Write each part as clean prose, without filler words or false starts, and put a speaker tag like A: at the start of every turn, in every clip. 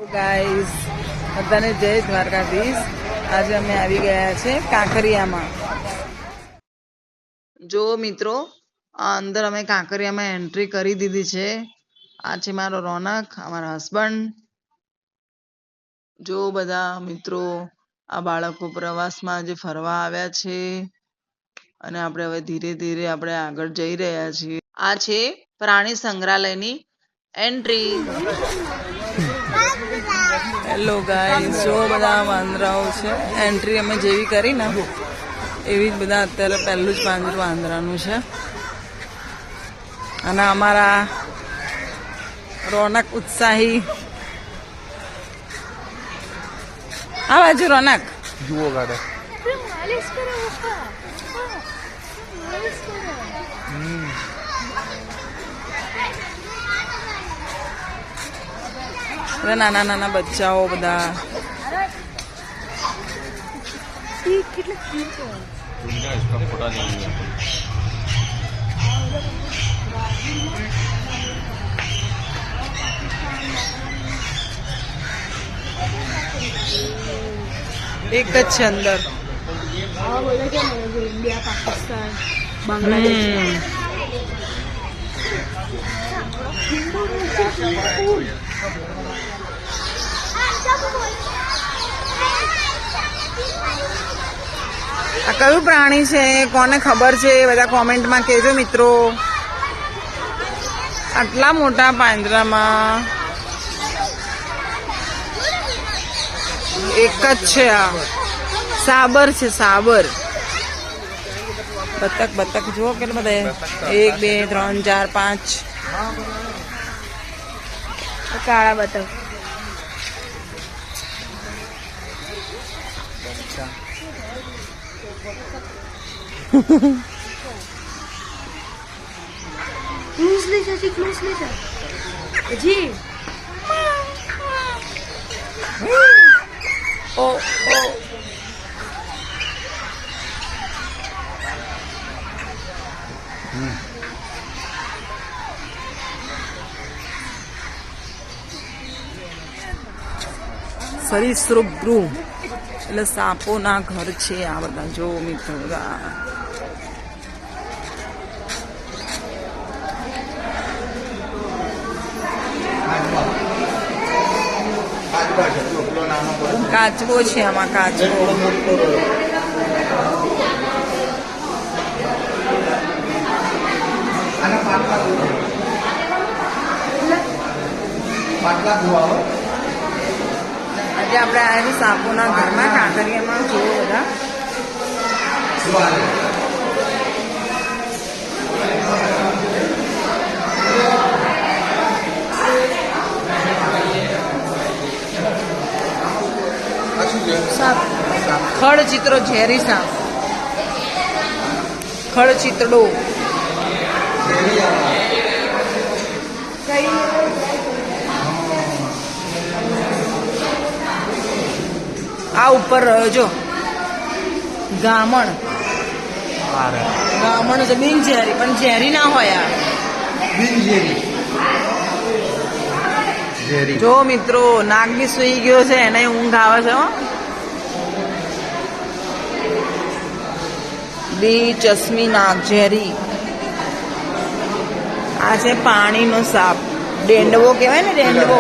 A: Guys બધાને જય દ્વારકાધીશ। આજે અમે આવી ગયા છે કાંકરિયામાં। જો મિત્રો આ અંદર અમે કાંકરિયામાં એન્ટ્રી કરી દીધી છે। આ છે મારો રોનક, અમારા હસબન્ડ। જો બધા મિત્રો આ બાળકો પ્રવાસમાં જે ફરવા આવ્યા છે અને આપણે હવે ધીરે ધીરે આપણે આગળ જઈ રહ્યા છીએ। આ છે પ્રાણી સંગ્રહાલયની એન્ટ્રી। હેલો ગાઈસ, જો બધા વાંદરાઓ છે। એન્ટ્રી અમે જેવી કરી ને એવી જ બધા અત્યારે પહેલું જ પાંજરું વાંદરાનું છે। અને અમારા રોનક ઉત્સાહી, આ બાજુ રોનક
B: જુઓ ગાડા
A: નાના નાના બચ્ચાઓ બધા। એક જ છે અંદર।
C: ઇન્ડિયા, પાકિસ્તાન, બાંગ્લાદેશ।
A: આ કયું પ્રાણી છે, કોને ખબર છે બધા કોમેન્ટમાં કહેજો મિત્રો। આટલા મોટા પાંજરામાં એક જ છે। આ સાબર છે, સાબર। બતક બતક જુઓ કેટલા બધા, 1 2 3 4 5
C: કાળા બતક। ક્લોઝલી છે, ક્લોઝલી છે જી।
A: ઓ ઓ સરીસૃપ ગૃહ એટલે સાપોના ઘર છે આ બધા। જો મિત્રો કાચબો છે, આમાં કાચબો। આજે આપણે આવ્યા છીએ સાપોના ઘરમાં કાંકરિયામાં। જુઓ બધા ખડચિત્રો, ઝેરી સાપ, ખડચિતડો। આ ઉપર રહ્યો જો ગામણ, ગામણ છે બિન ઝેરી, પણ ઝેરી ના હોય આ જો મિત્રો। નાગ બી સુઈ ગયો છે, એને ઊંઘ આવે છે। બી ચશ્મી નાગ, ઝેરી। આ છે પાણીનો સાપ, ડેંડવો કહેવાય ને, ડેંડવો।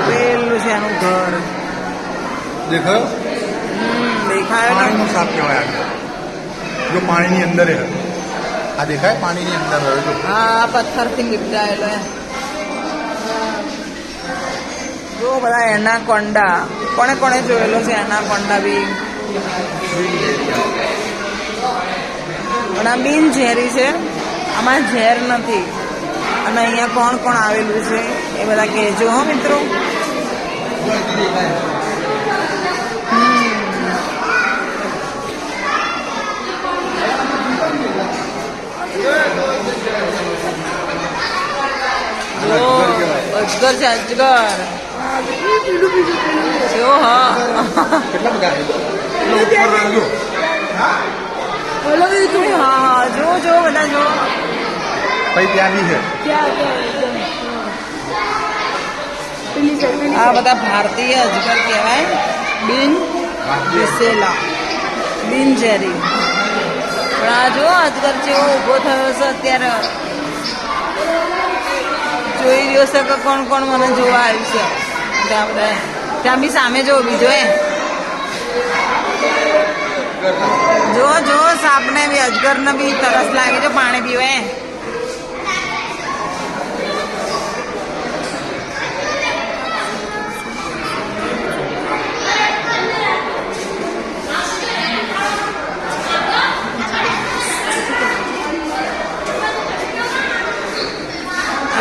A: પેલું છે એનું ઘર,
B: દેખાયો?
A: દેખાયો ને?
B: પાણીનો સાપ કહેવાય જો પાણીની અંદર હે। આ દેખાય પાણીની અંદર રહ્યો જો।
A: હા, પથ્થરથી લીપટાયેલો હે। જો બધા એનાકોન્ડા, કોણે કોણે જોયેલો છે એનાકોન્ડા બી? પણ આ બિન ઝેરી છે, આમાં ઝેર નથી। અને અહીંયા કોણ કોણ આવેલું છે એ બધા કહેજો હો મિત્રો। અજગર છે, અજગર જો। હા,
B: કેટલા બધા
A: હા, જો જો બધા જો।
B: પછી ત્યાં બી છે।
C: ક્યાં જંગલી
A: આ બધા ભારતીય અજગર કહેવાય, બિન વિસેલા, બિનઝેરી. પણ આ જો અજગર જેવો ઊભો થયો છે અત્યારે, જોઈ રહ્યો છે કે કોણ કોણ મને જોવા આવ્યું છે. ત્યાં બધા ત્યાં બી સામે જો બીજો જો જો સાપને બી અજગરને બી તરસ લાગે છે પાણી પીવે.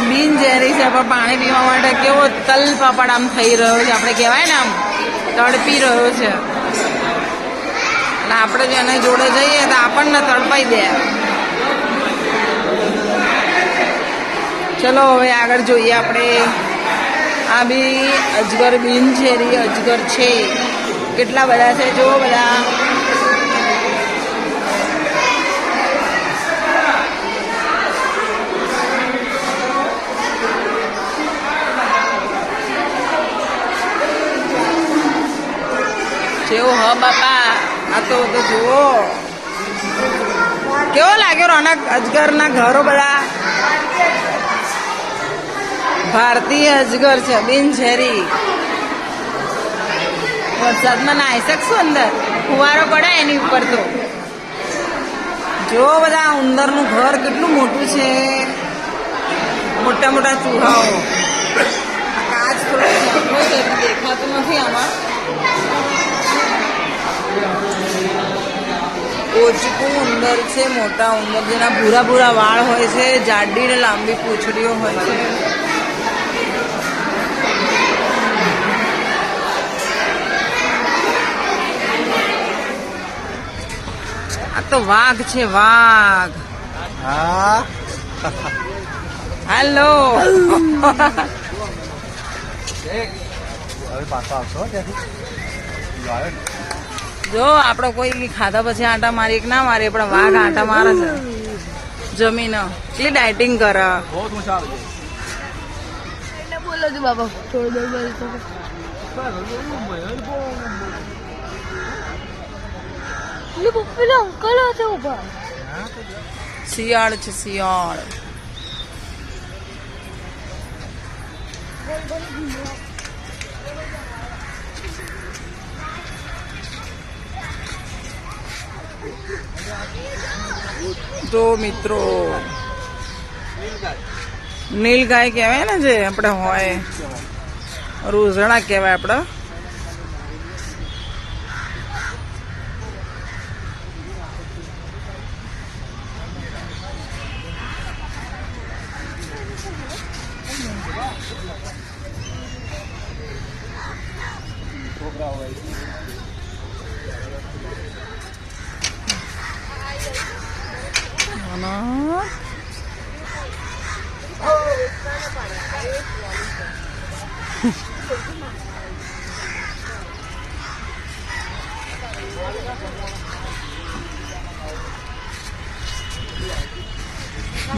A: બિનઝેરી છે પણ પાણી પીવા માટે કેવો તલ પાપડ આમ થઈ રહ્યો છે, આપણે કહેવાય ને આમ તડપી રહ્યો છે. એટલે આપણે જો એના જોડે જઈએ તો આપણને તડપાઈ દે. ચલો હવે આગળ જોઈએ આપણે. આ બી અજગર, બિનઝેરી અજગર છે. કેટલા બધા છે જો બધા. જેવો હ બાપા, આ તો જુઓ કેવો લાગ્યો રોનક. અજગરના ઘરો બધા ભારતીય અજગર છે, બિનઝેરી. વરસાદમાં નાહી શકશું અંદર, ફુવારો પડે એની ઉપર. તો જો બધા ઉંદરનું ઘર કેટલું મોટું છે, મોટા મોટા ચૂહાઓ. કાચ થોડો દેખાતું નથી આમાં. ઓચકું ઉંદર છે, મોટા ઉંદર જેના ભૂરા ભૂરા વાળ હોય છે, જાડી ને લાંબી પૂંછડીઓ હોય છે. આ તો વાઘ છે, વાઘ.
B: હા
A: હેલો.
B: હવે પાછો આવશો ત્યાંથી.
A: જો આપડે કોઈ ખાધા પછી આંટા મારી ના મારીએ, પણ વાઘ આંટા મારે છે જમીન. કેટલી ડાયટિંગ કરે.
B: બહુ મજા આવે.
C: બોલો છો બાબા, થોડું દર પેલા અંકલ હતા ઉભા.
A: શિયાળ છે, શિયાળ. તો મિત્રો નીલગાય કહેવાય ને, જે આપણે હોય રોઝણા કહેવાય આપણે.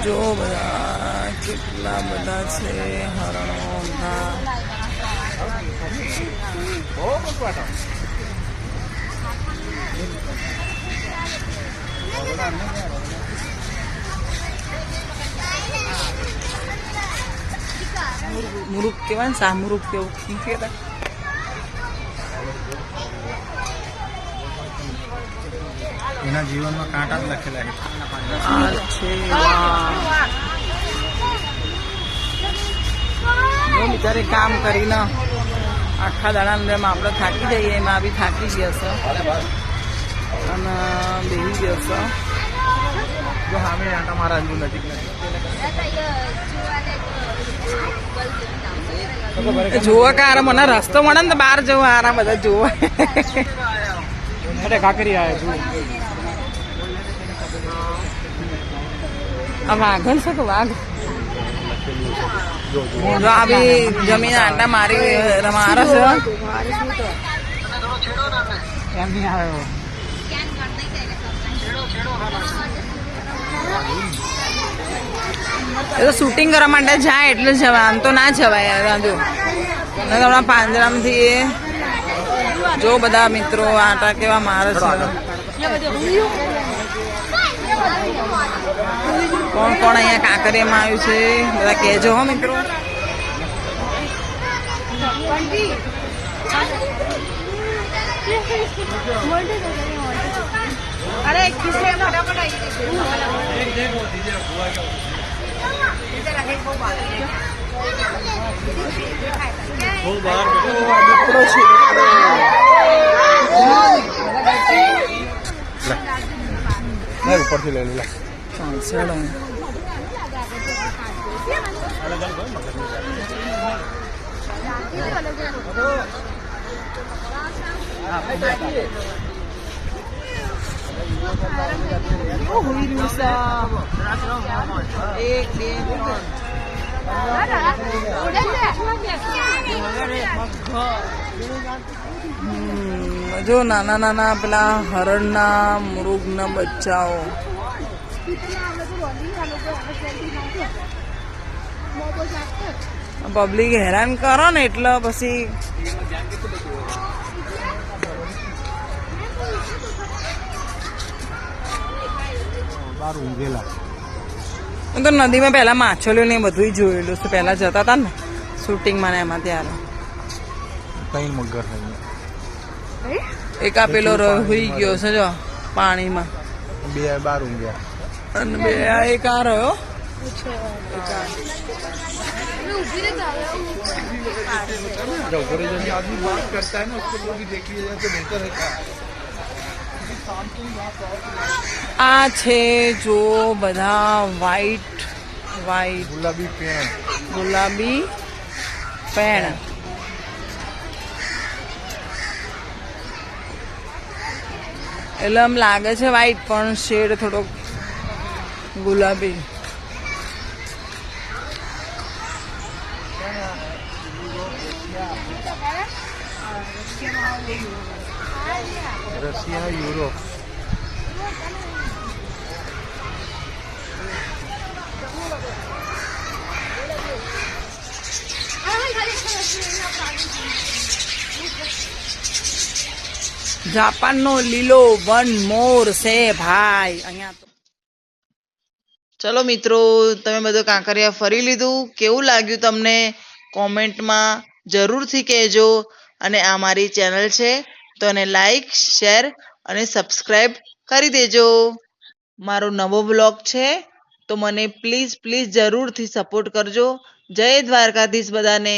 A: જો બધા કેટલા બધા છે હરણો બધા. મુરુક કહેવાય ને, શાહમુરુક કેવું કહેતા.
B: એના જીવનમાં કાંટા જ લખેલા છે.
A: બિચારે કામ કરીને આખા દાડા જેમ આપણે થાકી જઈએ એમાં બી થાકી ગયા છે અને બેસી ગયો છે.
B: જો સામે આંટા મારા હજુ નજીક
A: જોવા કાર મને રસ્તો મળે ને તો બહાર જવું આરા બધા જોવા.
B: અરે કાકરી આવ્યા
A: આ વાઘન છે કે વાઘ. આ બી જમીન આંટા મારી મારે છે.
B: એમ નહીં આવ્યો.
A: એ તો શૂટિંગ કરવા માટે જાય એટલે જવાય, આમ તો ના જવાય. જો આપણા પાંજરામાંથી જો બધા મિત્રો આટા કેવા મારે છે. કોણ કોણ અહીંયા કાંકરિયામાં આવ્યું છે બધા કહેજો હો મિત્રો.
C: अरे फटाफट
B: ઉપરથી લઈ લે.
A: એક બે જો નાના નાના પેલા હરણના મૃગના બચ્ચાઓ. પબ્લિક હેરાન કરો ને એટલે પછી
B: બહાર ઊંઘેલા.
A: હું તો નદીમાં પહેલા માછલીઓ ને બધું જોયેલું છે. પહેલા જતા હતા ને શૂટિંગમાં ને એમાં ત્યારે
B: કઈ મગર નહીં.
A: એક આ પેલો હોઈ ગયો છે જો પાણીમાં.
B: બે બહાર ઊંઘ્યા.
A: અને બે આ એક આ રહ્યો.
B: आदमी बात करता है ना उसको लोग भी देख लिया जाए तो बेहतर है.
A: આ છે જો બધા વ્હાઈટ વ્હાઈટ
B: ગુલાબી પેણ.
A: ગુલાબી પેણ. એટલે આમ લાગે છે વ્હાઈટ પણ શેડ થોડોક ગુલાબી.
B: Russia Europe.
A: જાપાનનો લીલો વન મોર છે ભાઈ અહીંયા તો. ચલો મિત્રો, તમે બધું કાંકરિયા ફરી લીધું. કેવું લાગ્યું તમને કોમેન્ટમાં જરૂરથી કહેજો. અને આ મારી ચેનલ છે તો એને લાઈક શેર અને સબસ્ક્રાઈબ કરી દેજો. મારો નવો બ્લોગ છે તો મને પ્લીઝ જરૂરથી સપોર્ટ કરજો. જય દ્વારકાધીશ બધાને.